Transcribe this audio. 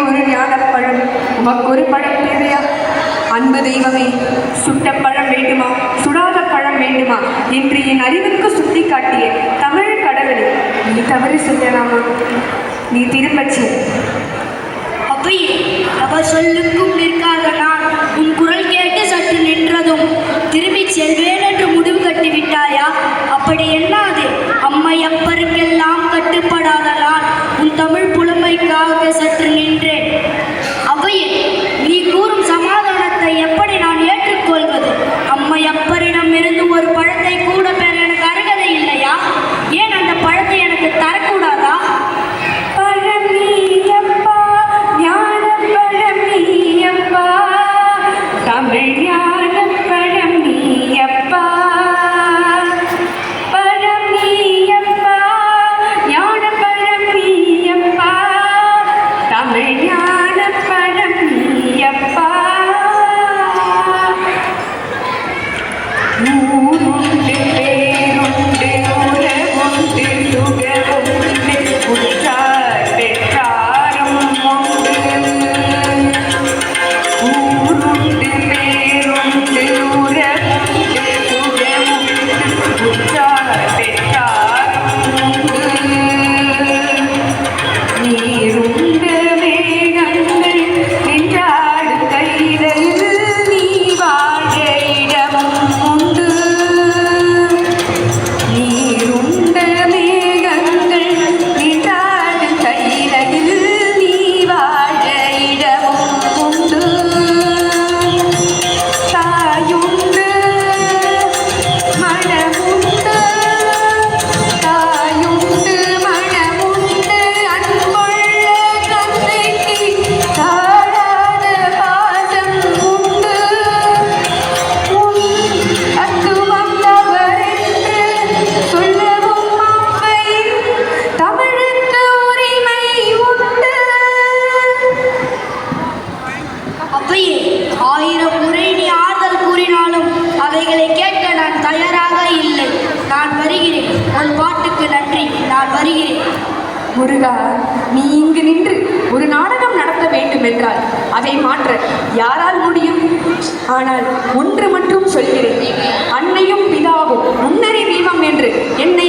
ஒரு ஞானப்பழம், உமக்கொரு பழம் தேவையா? அன்பு தெய்வமே, சுட்ட பழம் வேண்டுமா சுடாத பழம் வேண்டுமா என்று என் அறிவுக்கு சுட்டி காட்டிய தமிழ் கடவுளே, நீ தவறு செய்யலாமா? நீ திருப்பச்சி. அவையே, அவர் சொல்லுக்கும் நிற்காத நான் உன் குரல் கேட்டு சற்று நின்றதும் திரும்பி செல்வேன் என்று முடிவு கட்டிவிட்டாயா? அப்படி என்னாது? அம்மையப்பருக்கெல்லாம் கட்டுப்படாத நான் உன் தமிழ் புலமைக்காக சற்று நின்றேன். அவையே, நீ கூறும் சமாதானத்தை எப்படி நான் ஏற்றுக்கொள்வது? அம்மையப்பரிடம் இருந்து ஒரு பழத்தை கூட பெற எனக்கு அருகதை இல்லையா? ஏன் அந்த பழத்தை எனக்கு தரக்கூடாதா? தமிழ் ஞானப்பழம் நீயப்பா, பழம் நீயப்பா, ஞானப்பழம் நீயப்பா, தமிழ் ஞானப்பழம் நீயப்பா. ஊருண்டு பேருண்டு உறவுண்டு சுகமுண்டு உற்றார் பெற்றாரும் உண்டு. ஊருண்டு பேருண்டு உறவுண்டு சுகமுண்டு உற்றார் பெற்றாரும் உண்டு. நீருண்ட மேகங்கள் நின்றாடு கைதலில் நீ வாழ இடமும் உண்டு. நீருண்ட மேகங்கள் நின்றாடு கைதலில் நீ வாழ இடமும் உண்டு. தாயுண்டு மனமுண்டு, தாயுண்டு மனமுண்டு, அன்புள்ள தந்தைக்கு தாழாத பாசம் உண்டு. உன் தத்துவம் தவறென்று சொல்லவும் அவை தமிழுக்கு உரிமை உண்டு. அவையே, 1000 முறை நீ ஆறுதல் கூறினாலும் அவைகளை கேட்க நான் தயாராக இல்லை. நான் வருகிறேன். உன் பாட்டுக்கு நன்றி. நான் வருகிறேன். முருகா, நீ இங்கு நின்று ஒரு நாடகம் நடத்த வேண்டும் என்றால் அதை மாற்ற யாரால் முடியும்? ஆனால் ஒன்று மட்டும் சொல்கிறேன், அன்னையும் பிதாவும் முன்னறி தெய்வம் என்று என்னை